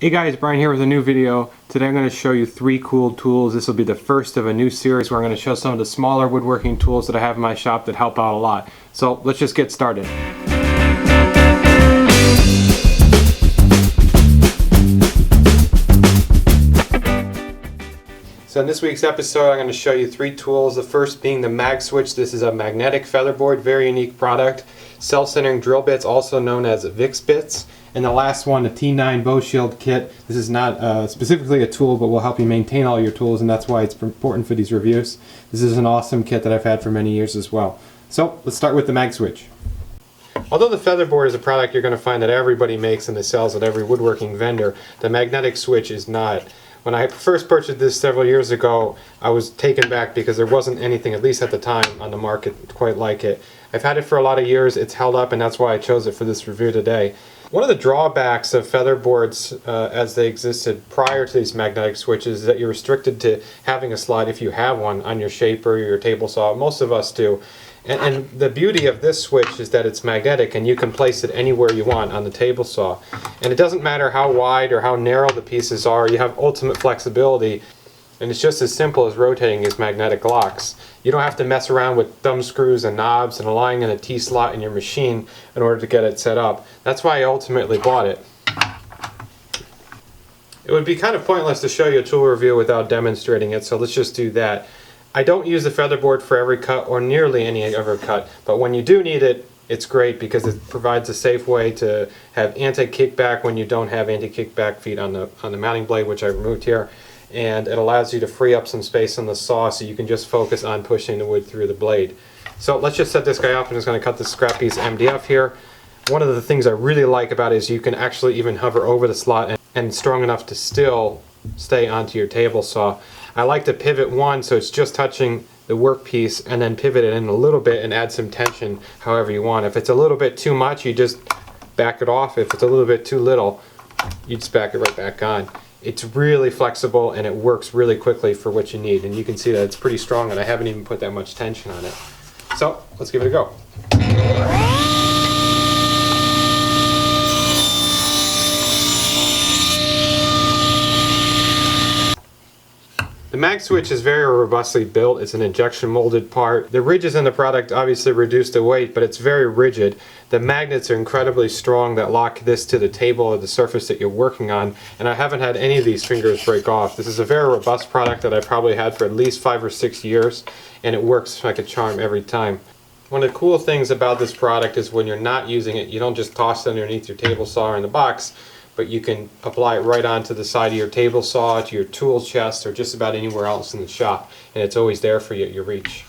Hey guys, Brian here with a new video. Today I'm going to show you 3 cool tools. This will be the first of a new series where I'm going to show some of the smaller woodworking tools that I have in my shop that help out a lot. So let's just get started. So in this week's episode I'm going to show you 3 tools. The first being the MagSwitch. This is a magnetic featherboard, very unique product. Self-centering drill bits, also known as VIX bits. And the last one, the T9 Bow Shield kit. This is not specifically a tool, but will help you maintain all your tools, and that's why it's important for these reviews. This is an awesome kit that I've had for many years as well. So let's start with the MagSwitch. Although the featherboard is a product you're going to find that everybody makes and that sells at every woodworking vendor, the magnetic switch is not. When I first purchased this several years ago, I was taken back because there wasn't anything, at least at the time, on the market quite like it. I've had it for a lot of years, it's held up, and that's why I chose it for this review today. One of the drawbacks of featherboards as they existed prior to these magnetic switches is that you're restricted to having a slot, if you have one, on your shaper or your table saw. Most of us do. And the beauty of this switch is that it's magnetic and you can place it anywhere you want on the table saw. And it doesn't matter how wide or how narrow the pieces are, you have ultimate flexibility. And it's just as simple as rotating these magnetic locks. You don't have to mess around with thumb screws and knobs and aligning in a T-slot in your machine in order to get it set up. That's why I ultimately bought it. It would be kind of pointless to show you a tool review without demonstrating it, so let's just do that. I don't use the featherboard for every cut or nearly any other cut, but when you do need it, it's great because it provides a safe way to have anti-kickback when you don't have anti-kickback feet on the mounting blade, which I removed here. And it allows you to free up some space on the saw so you can just focus on pushing the wood through the blade. So let's just set this guy up. I'm just going to cut this scrap piece MDF here. One of the things I really like about it is you can actually even hover over the slot and it's strong enough to still stay onto your table saw. I like to pivot one so it's just touching the workpiece and then pivot it in a little bit and add some tension however you want. If it's a little bit too much, you just back it off. If it's a little bit too little, you just back it right back on. It's really flexible and it works really quickly for what you need, and you can see that it's pretty strong and I haven't even put that much tension on it. So let's give it a go. The MagSwitch is very robustly built. It's an injection molded part. The ridges in the product obviously reduce the weight, but it's very rigid. The magnets are incredibly strong that lock this to the table or the surface that you're working on, and I haven't had any of these fingers break off. This is a very robust product that I probably had for at least 5 or 6 years, and it works like a charm every time. One of the cool things about this product is when you're not using it, you don't just toss it underneath your table saw or in the box, but you can apply it right onto the side of your table saw, to your tool chest, or just about anywhere else in the shop, and it's always there for you at your reach.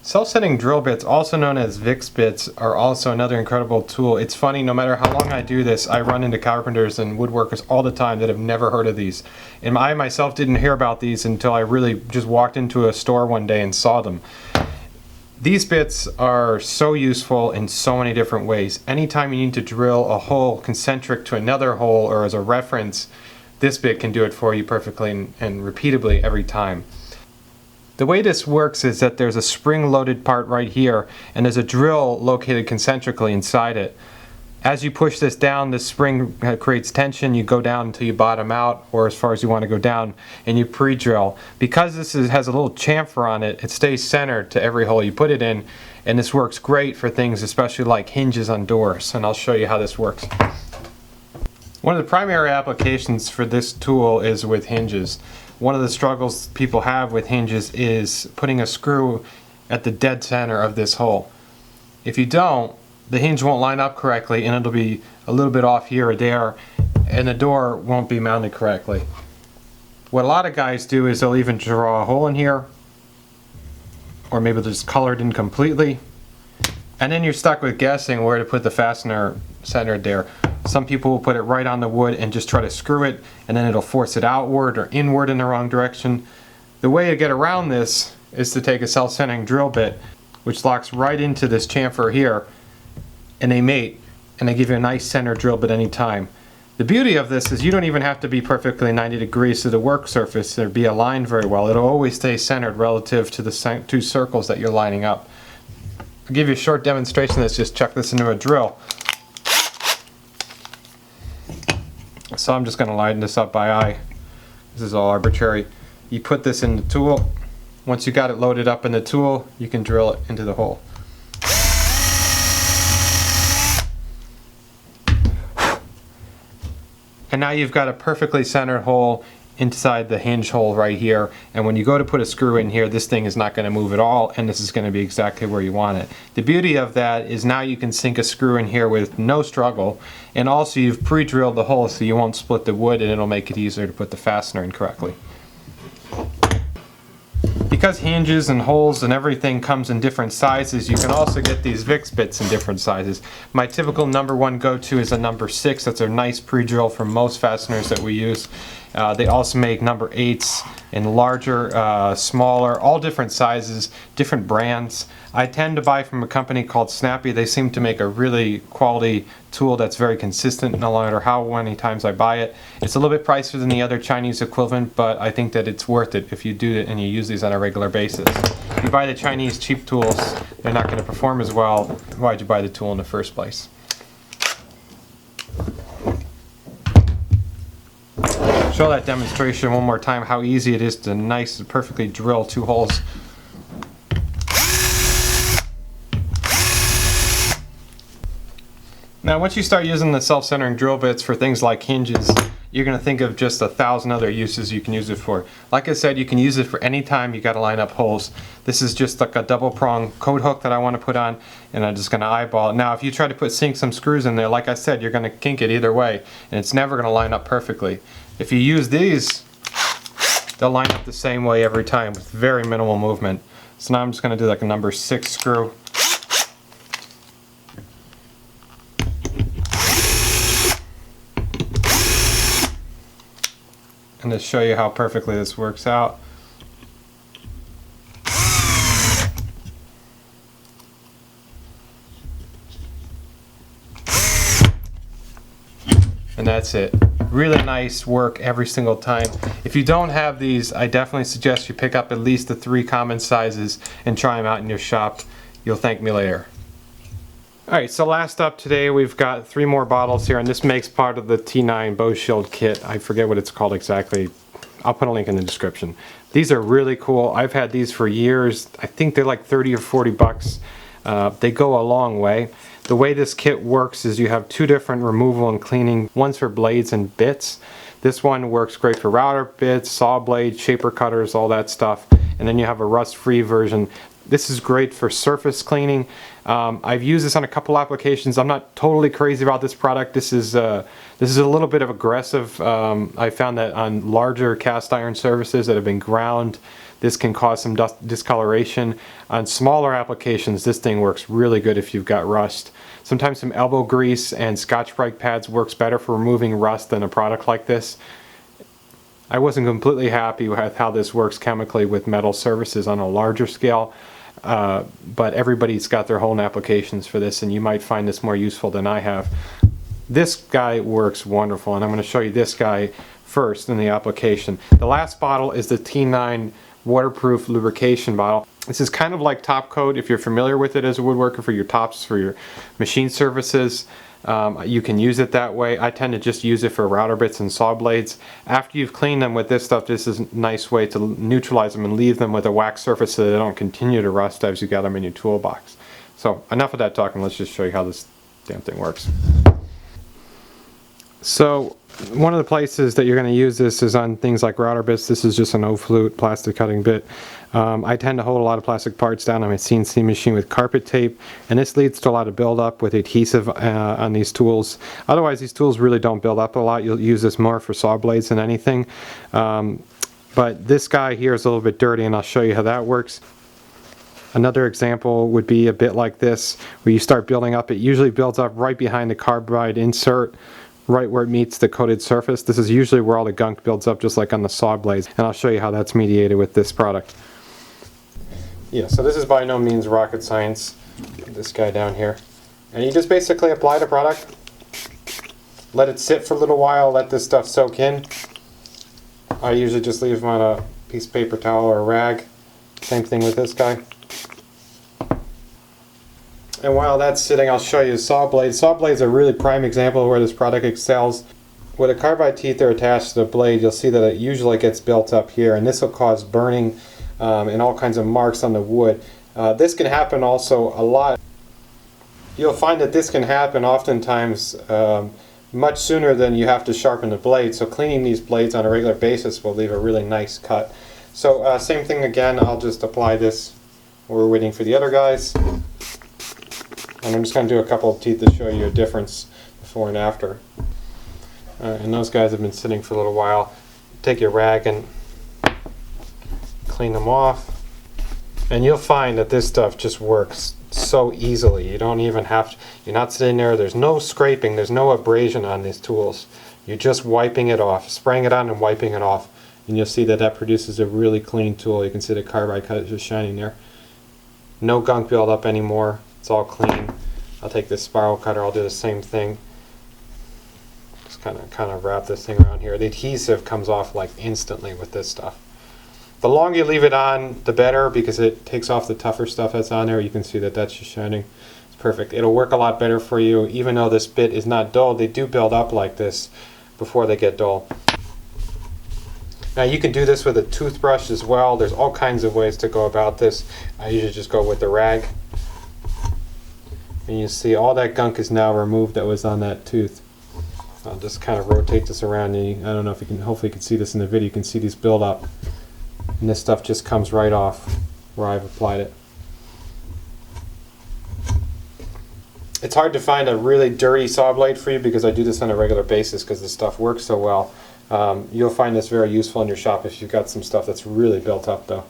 Self-setting drill bits, also known as VIX bits, are also another incredible tool. It's funny, no matter how long I do this, I run into carpenters and woodworkers all the time that have never heard of these. And I myself didn't hear about these until I really just walked into a store one day and saw them. These bits are so useful in so many different ways. Anytime you need to drill a hole concentric to another hole or as a reference, this bit can do it for you perfectly and repeatably every time. The way this works is that there's a spring-loaded part right here, and there's a drill located concentrically inside it. As you push this down, the spring creates tension. You go down until you bottom out, or as far as you want to go down, and you pre-drill. Because this has a little chamfer on it, it stays centered to every hole you put it in, and this works great for things especially like hinges on doors, and I'll show you how this works. One of the primary applications for this tool is with hinges. One of the struggles people have with hinges is putting a screw at the dead center of this hole. If you don't, the hinge won't line up correctly and it'll be a little bit off here or there, and the door won't be mounted correctly. What a lot of guys do is they'll even draw a hole in here, or maybe they'll just color it in completely, and then you're stuck with guessing where to put the fastener centered there. Some people will put it right on the wood and just try to screw it, and then it'll force it outward or inward in the wrong direction. The way to get around this is to take a self-centering drill bit, which locks right into this chamfer here, and they mate, and they give you a nice center drill bit any time. The beauty of this is you don't even have to be perfectly 90 degrees to the work surface or be aligned very well. It'll always stay centered relative to the 2 circles that you're lining up. I'll give you a short demonstration. Let's just chuck this into a drill. So I'm just going to line this up by eye. This is all arbitrary. You put this in the tool. Once you got it loaded up in the tool, you can drill it into the hole. And now you've got a perfectly centered hole inside the hinge hole right here, and when you go to put a screw in here, this thing is not going to move at all, and this is going to be exactly where you want it. The beauty of that is now you can sink a screw in here with no struggle, and also you've pre-drilled the hole so you won't split the wood, and it'll make it easier to put the fastener in correctly. Because hinges and holes and everything comes in different sizes, you can also get these VIX bits in different sizes. My typical number one go-to is a number 6. That's a nice pre-drill for most fasteners that we use. They also make number 8s in larger, smaller, all different sizes, different brands. I tend to buy from a company called Snappy. They seem to make a really quality tool that's very consistent no matter how many times I buy it. It's a little bit pricier than the other Chinese equivalent, but I think that it's worth it if you do it and you use these on a regular basis. If you buy the Chinese cheap tools, they're not going to perform as well. Why'd you buy the tool in the first place? Show that demonstration one more time, how easy it is to nice and perfectly drill 2 holes. Now once you start using the self-centering drill bits for things like hinges, you're going to think of just 1,000 other uses you can use it for. Like I said, you can use it for any time you got to line up holes. This is just like a double prong coat hook that I want to put on, and I'm just going to eyeball it. Now if you try to sink some screws in there, like I said, you're going to kink it either way, and it's never going to line up perfectly. If you use these, they'll line up the same way every time with very minimal movement. So now I'm just going to do like a number 6 screw. And to show you how perfectly this works out. And that's it. Really nice work every single time. If you don't have these, I definitely suggest you pick up at least the 3 common sizes and try them out in your shop. You'll thank me later. Alright, so last up today we've got 3 more bottles here, and this makes part of the T9 Bow Shield kit. I forget what it's called exactly. I'll put a link in the description. These are really cool. I've had these for years. I think they're like 30 or 40 bucks. They go a long way. The way this kit works is you have 2 different removal and cleaning. One's for blades and bits. This one works great for router bits, saw blades, shaper cutters, all that stuff. And then you have a rust-free version. This is great for surface cleaning. I've used this on a couple applications. I'm not totally crazy about this product. This is a little bit of aggressive. I found that on larger cast iron surfaces that have been ground, this can cause some discoloration. On smaller applications, this thing works really good if you've got rust. Sometimes some elbow grease and Scotch-Brite pads works better for removing rust than a product like this. I wasn't completely happy with how this works chemically with metal surfaces on a larger scale, but everybody's got their own applications for this, and you might find this more useful than I have. This guy works wonderful, and I'm going to show you this guy first in the application. The last bottle is the T9 waterproof lubrication bottle. This is kind of like top coat if you're familiar with it as a woodworker for your tops, for your machine surfaces. You can use it that way. I tend to just use it for router bits and saw blades. After you've cleaned them with this stuff, this is a nice way to neutralize them and leave them with a wax surface so they don't continue to rust as you got them in your toolbox. So enough of that talking, let's just show you how this damn thing works. So one of the places that you're going to use this is on things like router bits. This is just an O-flute plastic cutting bit. I tend to hold a lot of plastic parts down on my CNC machine with carpet tape, and this leads to a lot of buildup with adhesive on these tools. Otherwise, these tools really don't build up a lot. You'll use this more for saw blades than anything. But this guy here is a little bit dirty, and I'll show you how that works. Another example would be a bit like this, where you start building up. It usually builds up right behind the carbide insert, right where it meets the coated surface. This is usually where all the gunk builds up, just like on the saw blades, and I'll show you how that's mediated with this product. Yeah, so this is by no means rocket science. Put this guy down here, and you just basically apply the product, let it sit for a little while, let this stuff soak in. I usually just leave them on a piece of paper towel or a rag. Same thing with this guy. And while that's sitting, I'll show you saw blades. Saw blades are a really prime example of where this product excels. where the carbide teeth are attached to the blade, you'll see that it usually gets built up here, and this will cause burning and all kinds of marks on the wood. This can happen also a lot. You'll find that this can happen oftentimes much sooner than you have to sharpen the blade, so cleaning these blades on a regular basis will leave a really nice cut. So same thing again, I'll just apply this while we're waiting for the other guys. And I'm just going to do a couple of teeth to show you a difference before and after. And those guys have been sitting for a little while. Take your rag and clean them off. And you'll find that this stuff just works so easily. You don't even have to, you're not sitting there, there's no scraping, there's no abrasion on these tools. You're just wiping it off, spraying it on and wiping it off. And you'll see that that produces a really clean tool. You can see the carbide cut is just shining there. No gunk build up anymore. It's all clean. I'll take this spiral cutter, I'll do the same thing. Just kind of wrap this thing around here. The adhesive comes off like instantly with this stuff. The longer you leave it on, the better, because it takes off the tougher stuff that's on there. You can see that that's just shining. It's perfect. It'll work a lot better for you. Even though this bit is not dull, they do build up like this before they get dull. Now you can do this with a toothbrush as well. There's all kinds of ways to go about this. I usually just go with the rag. And you see all that gunk is now removed that was on that tooth. I'll just kind of rotate this around. And I don't know if you can, hopefully you can see this in the video. You can see these build up. And this stuff just comes right off where I've applied it. It's hard to find a really dirty saw blade for you because I do this on a regular basis because this stuff works so well. You'll find this very useful in your shop if you've got some stuff that's really built up though.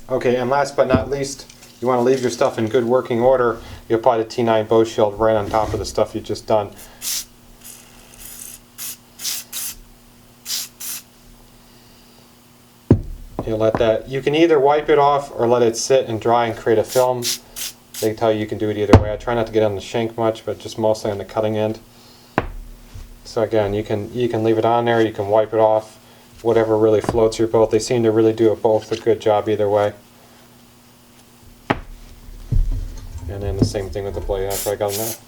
Okay, and last but not least, you want to leave your stuff in good working order. You apply the T9 Bow Shield right on top of the stuff you've just done. You let that, you can either wipe it off or let it sit and dry and create a film. They tell you can do it either way. I try not to get on the shank much, but just mostly on the cutting end. So again, you can leave it on there, you can wipe it off, whatever really floats your boat. They seem to really do it both a good job either way. And then the same thing with the blade after I got them out.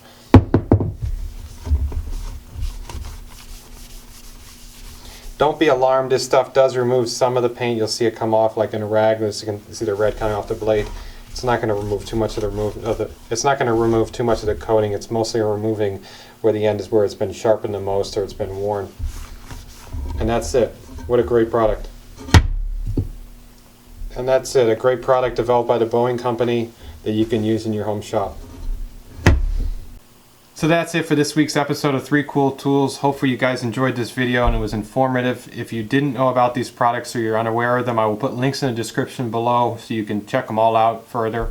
Don't be alarmed, this stuff does remove some of the paint. You'll see it come off like in a rag. You can see the red coming off the blade. It's not going to remove too much of it's not going to remove too much of the coating. It's mostly removing where the end is where it's been sharpened the most or it's been worn. And that's it. What a great product. And that's it, a great product developed by the Boeing Company that you can use in your home shop. So that's it for this week's episode of 3 Cool Tools. Hopefully you guys enjoyed this video and it was informative. If you didn't know about these products or you're unaware of them, I will put links in the description below so you can check them all out further.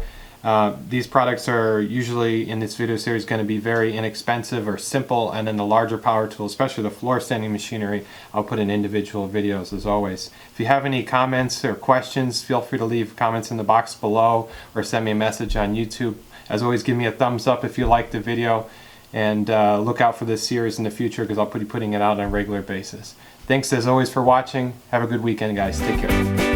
These products are usually in this video series going to be very inexpensive or simple, and then the larger power tools, especially the floor standing machinery, I'll put in individual videos as always. If you have any comments or questions, feel free to leave comments in the box below or send me a message on YouTube. As always, give me a thumbs up if you liked the video. And look out for this series in the future because I'll be putting it out on a regular basis. Thanks as always for watching. Have a good weekend, guys. Take care.